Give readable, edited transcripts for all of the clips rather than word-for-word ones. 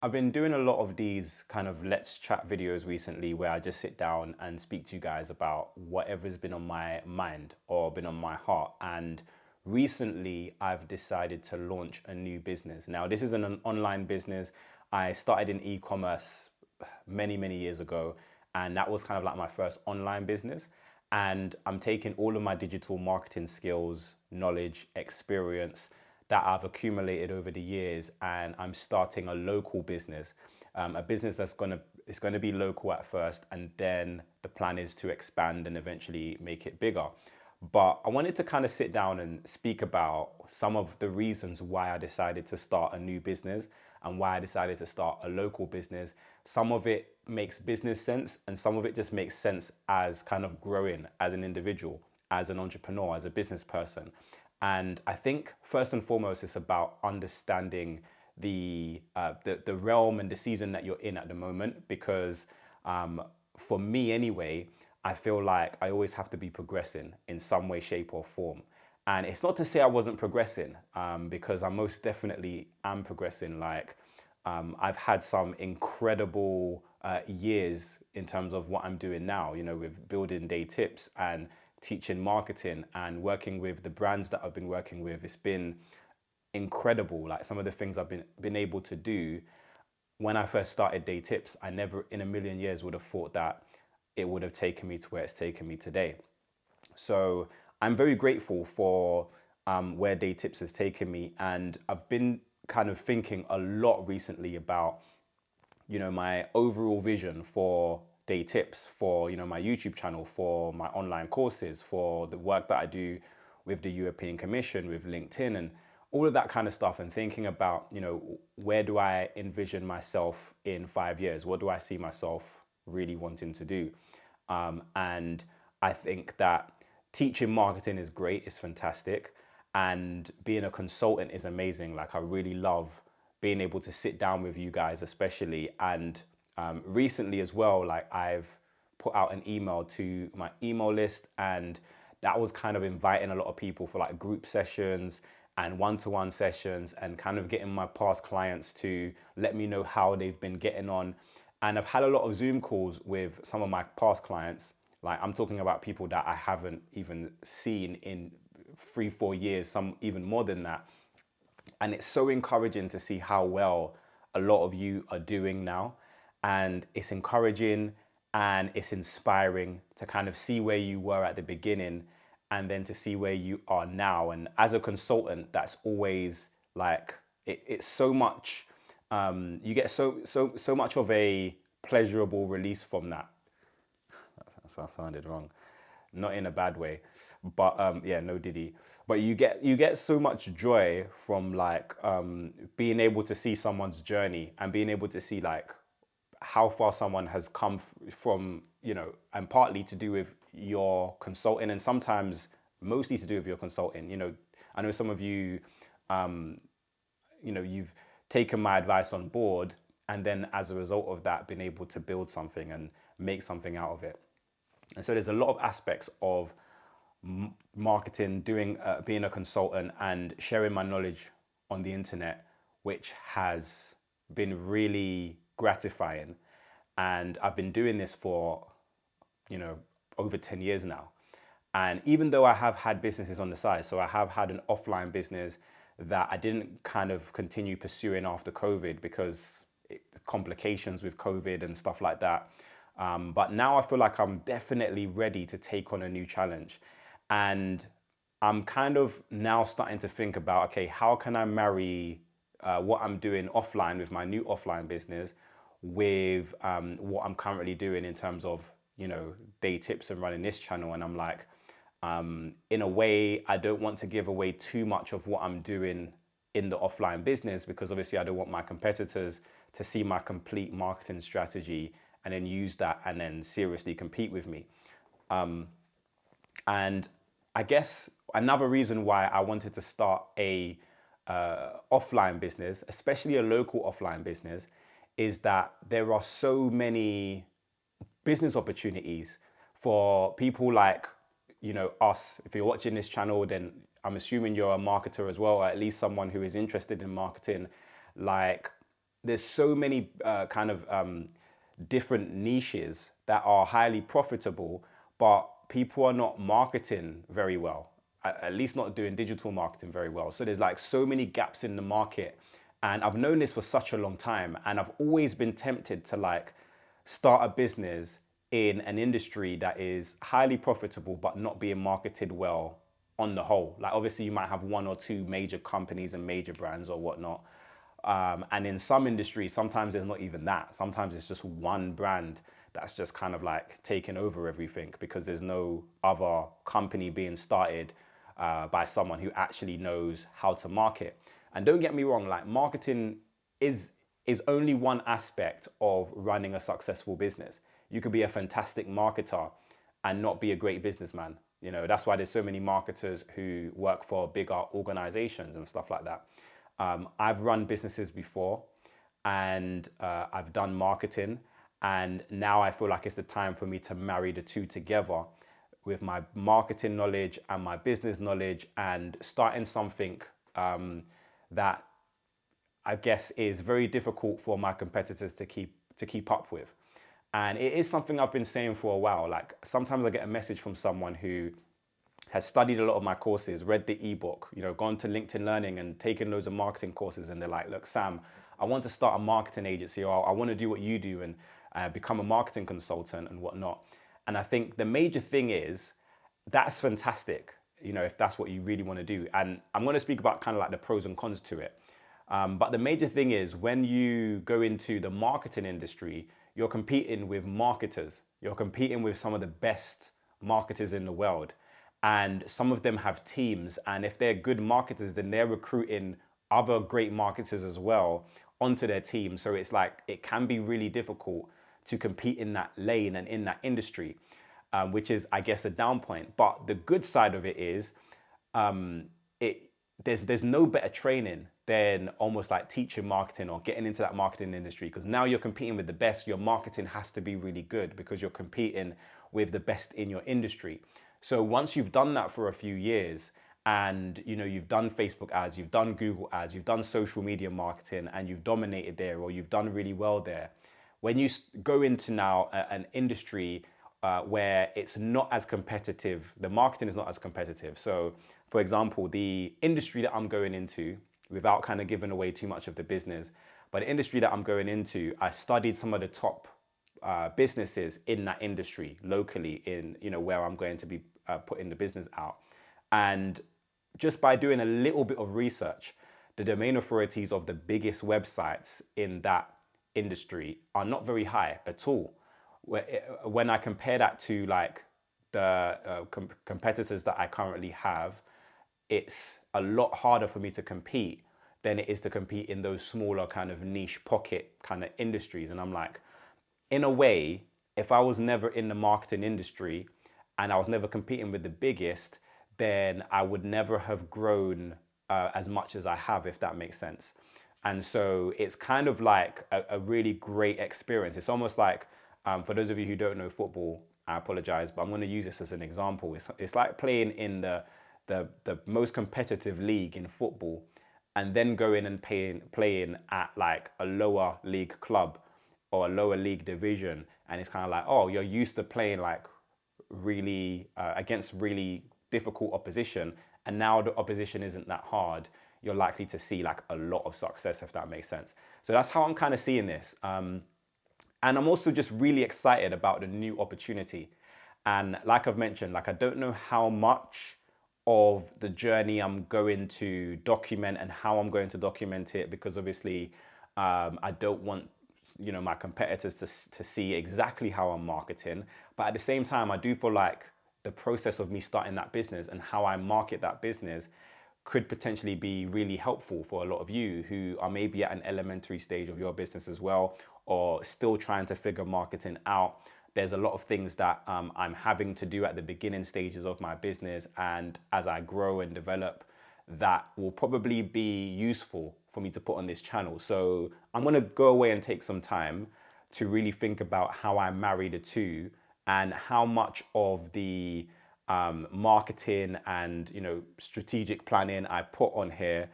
I've been doing a lot of these kind of let's chat videos recently where I just sit down and speak to you guys about whatever's been on my mind or been on my heart. And recently I've decided to launch a new business. Now, this is an online business. I started in e-commerce many, many years ago, and that was kind of like my first online business. And I'm taking all of my digital marketing skills, knowledge, experience that I've accumulated over the years, and I'm starting a local business, a business that's going to be local at first, and then the plan is to expand and eventually make it bigger. But I wanted to kind of sit down and speak about some of the reasons why I decided to start a new business and why I decided to start a local business. Some of it makes business sense, and some of it just makes sense as kind of growing as an individual, as an entrepreneur, as a business person. And I think first and foremost, it's about understanding the realm and the season that you're in at the moment. Because for me anyway, I feel like I always have to be progressing in some way, shape, or form. And it's not to say I wasn't progressing, because I most definitely am progressing. Like I've had some incredible years in terms of what I'm doing now, with building day tips and teaching marketing and working with the brands that I've been working with. It's been incredible. Like some of the things I've been able to do. When I first started Day Tips, I never in a million years would have thought that it would have taken me to where it's taken me today. So I'm very grateful for where Day Tips has taken me, and I've been kind of thinking a lot recently about my overall vision for Day Tips, for my YouTube channel, for my online courses, for the work that I do with the European Commission, with LinkedIn, and all of that kind of stuff, and thinking about where do I envision myself in 5 years? What do I see myself really wanting to do? And I think that teaching marketing is great, it's fantastic, and being a consultant is amazing. Like I really love being able to sit down with you guys, especially. And recently as well, like I've put out an email to my email list, and that was kind of inviting a lot of people for like group sessions and one-to-one sessions, and kind of getting my past clients to let me know how they've been getting on. And I've had a lot of Zoom calls with some of my past clients. Like I'm talking about people that I haven't even seen in 3, 4 years, some even more than that. And it's so encouraging to see how well a lot of you are doing now. And it's encouraging and it's inspiring to kind of see where you were at the beginning and then to see where you are now. And as a consultant, that's always like it's so much. You get so much of a pleasurable release from that. That sounded wrong, not in a bad way, but yeah, no Diddy. But you get so much joy from like being able to see someone's journey and being able to see like how far someone has come from, and partly to do with your consulting, and sometimes mostly to do with your consulting. I know some of you, you've taken my advice on board, and then as a result of that, been able to build something and make something out of it. And so there's a lot of aspects of marketing, being a consultant, and sharing my knowledge on the internet, which has been really gratifying. And I've been doing this for, over 10 years now. And even though I have had businesses on the side, so I have had an offline business that I didn't kind of continue pursuing after COVID because complications with COVID and stuff like that. But now I feel like I'm definitely ready to take on a new challenge. And I'm kind of now starting to think about, okay, how can I marry what I'm doing offline with my new offline business with what I'm currently doing in terms of, day tips and running this channel. And I'm like, in a way, I don't want to give away too much of what I'm doing in the offline business, because obviously I don't want my competitors to see my complete marketing strategy and then use that and then seriously compete with me. And I guess another reason why I wanted to start a offline business, especially a local offline business, is that there are so many business opportunities for people like us. If you're watching this channel, then I'm assuming you're a marketer as well, or at least someone who is interested in marketing. Like there's so many different niches that are highly profitable, but people are not marketing very well, at least not doing digital marketing very well. So there's like so many gaps in the market. And I've known this for such a long time. And I've always been tempted to like start a business in an industry that is highly profitable, but not being marketed well on the whole. Like obviously you might have one or two major companies and major brands or whatnot. And in some industries, sometimes there's not even that. Sometimes it's just one brand that's just kind of like taking over everything because there's no other company being started by someone who actually knows how to market. And don't get me wrong, like marketing is only one aspect of running a successful business. You could be a fantastic marketer and not be a great businessman. You know, that's why there's so many marketers who work for bigger organizations and stuff like that. I've run businesses before and I've done marketing, and now I feel like it's the time for me to marry the two together with my marketing knowledge and my business knowledge and starting something that I guess is very difficult for my competitors to keep up with. And it is something I've been saying for a while. Like sometimes I get a message from someone who has studied a lot of my courses, read the ebook, you know, gone to LinkedIn Learning and taken loads of marketing courses, and they're like, look, Sam, I want to start a marketing agency, or I want to do what you do and become a marketing consultant and whatnot. And I think the major thing is that's fantastic, you know, if that's what you really want to do. And I'm going to speak about kind of like the pros and cons to it. But the major thing is when you go into the marketing industry, you're competing with marketers. You're competing with some of the best marketers in the world. And some of them have teams. And if they're good marketers, then they're recruiting other great marketers as well onto their team. So it's like, it can be really difficult to compete in that lane and in that industry, which is, I guess, a down point. But the good side of it is there's no better training than almost like teaching marketing or getting into that marketing industry, because now you're competing with the best. Your marketing has to be really good because you're competing with the best in your industry. So once you've done that for a few years and you know you've done Facebook ads, you've done Google ads, you've done social media marketing and you've dominated there, or you've done really well there, when you go into now an industry where it's not as competitive, the marketing is not as competitive. So for example, the industry that I'm going into, without kind of giving away too much of the business, but the industry that I'm going into, I studied some of the top businesses in that industry locally in, you know, where I'm going to be putting the business out. And just by doing a little bit of research, the domain authorities of the biggest websites in that industry are not very high at all. When I compare that to like the competitors that I currently have, it's a lot harder for me to compete than it is to compete in those smaller kind of niche pocket kind of industries. And I'm like, in a way, if I was never in the marketing industry and I was never competing with the biggest, then I would never have grown as much as I have, if that makes sense. And so it's kind of like a really great experience. It's almost like, for those of you who don't know football, I apologize, but I'm going to use this as an example. It's like playing in the most competitive league in football and then going and playing at like a lower league club or a lower league division. And it's kind of like, oh, you're used to playing like really against really difficult opposition. And now the opposition isn't that hard. You're likely to see like a lot of success, if that makes sense. So that's how I'm kind of seeing this. And I'm also just really excited about the new opportunity. And like I've mentioned, like I don't know how much of the journey I'm going to document and how I'm going to document it, because obviously I don't want, you know, my competitors to see exactly how I'm marketing. But at the same time, I do feel like the process of me starting that business and how I market that business could potentially be really helpful for a lot of you who are maybe at an elementary stage of your business as well, or still trying to figure marketing out. There's a lot of things that I'm having to do at the beginning stages of my business, and as I grow and develop, that will probably be useful for me to put on this channel. So I'm going to go away and take some time to really think about how I marry the two and how much of the marketing and, you know, strategic planning I put on here.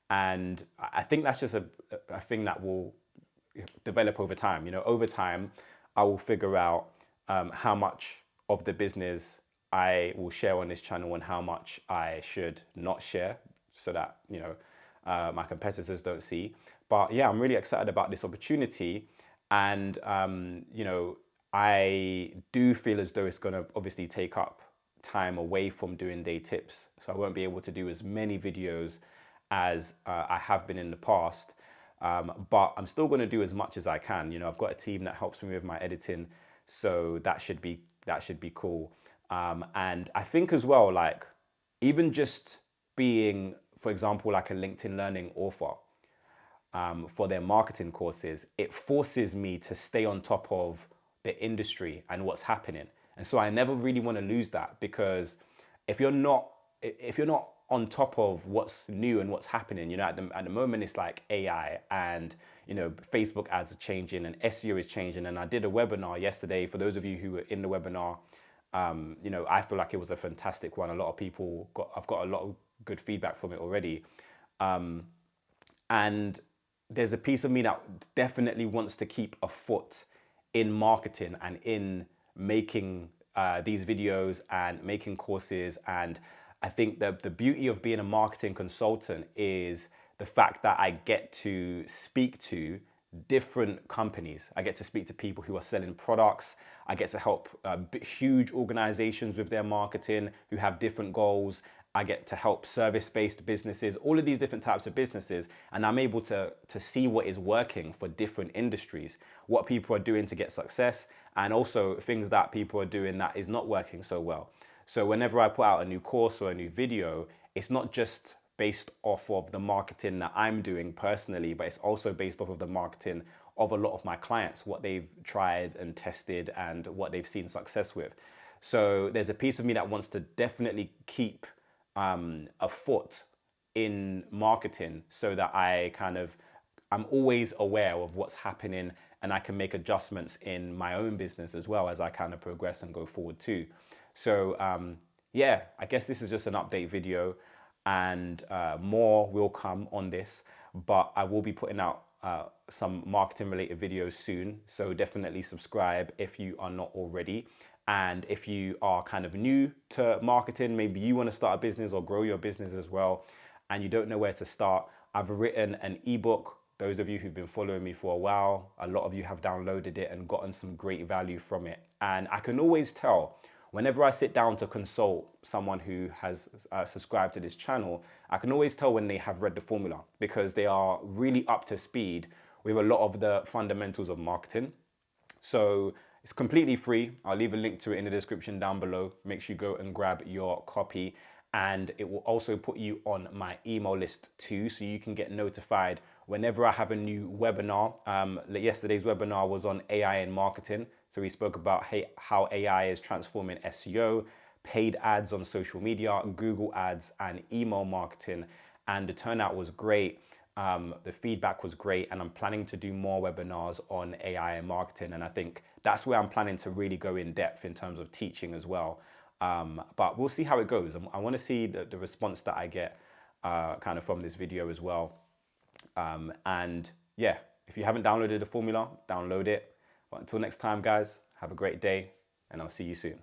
And I think that's just a thing that will develop over time. You know, over time, I will figure out how much of the business I will share on this channel and how much I should not share, so that, you know, my competitors don't see. But yeah, I'm really excited about this opportunity, and you know, I do feel as though it's going to obviously take up time away from doing day tips, so I won't be able to do as many videos as I have been in the past. But I'm still going to do as much as I can. You know, I've got a team that helps me with my editing, so that should be cool. And I think as well, like, even just being, for example, like a LinkedIn Learning author for their marketing courses, it forces me to stay on top of the industry and what's happening. And so I never really want to lose that, because if you're not on top of what's new and what's happening, you know, at the moment it's like AI, and you know, Facebook ads are changing and SEO is changing. And I did a webinar yesterday. For those of you who were in the webinar, you know, I feel like it was a fantastic one. I've got a lot of good feedback from it already. And there's a piece of me that definitely wants to keep a foot in marketing and in making these videos and making courses. And I think that the beauty of being a marketing consultant is the fact that I get to speak to different companies. I get to speak to people who are selling products. I get to help huge organizations with their marketing who have different goals. I get to help service-based businesses, all of these different types of businesses, and I'm able to see what is working for different industries, what people are doing to get success, and also things that people are doing that is not working so well. So whenever I put out a new course or a new video, it's not just based off of the marketing that I'm doing personally, but it's also based off of the marketing of a lot of my clients, what they've tried and tested and what they've seen success with. So there's a piece of me that wants to definitely keep a foot in marketing, so that I'm always aware of what's happening, and I can make adjustments in my own business as well as I kind of progress and go forward too. So yeah, I guess this is just an update video, and more will come on this, but I will be putting out some marketing related videos soon. So definitely subscribe if you are not already. And if you are kind of new to marketing, maybe you want to start a business or grow your business as well, and you don't know where to start, I've written an ebook. Those of you who've been following me for a while, a lot of you have downloaded it and gotten some great value from it. And I can always tell whenever I sit down to consult someone who has subscribed to this channel, I can always tell when they have read the formula, because they are really up to speed with a lot of the fundamentals of marketing. So it's completely free. I'll leave a link to it in the description down below. Make sure you go and grab your copy, and it will also put you on my email list too, so you can get notified whenever I have a new webinar. Yesterday's webinar was on AI and marketing. So we spoke about how AI is transforming SEO, paid ads on social media, Google ads, and email marketing. And the turnout was great. The feedback was great, and I'm planning to do more webinars on AI and marketing. And I think that's where I'm planning to really go in depth in terms of teaching as well. But we'll see how it goes. I want to see the response that I get kind of from this video as well. And yeah, if you haven't downloaded the formula, download it. But until next time, guys, have a great day, and I'll see you soon.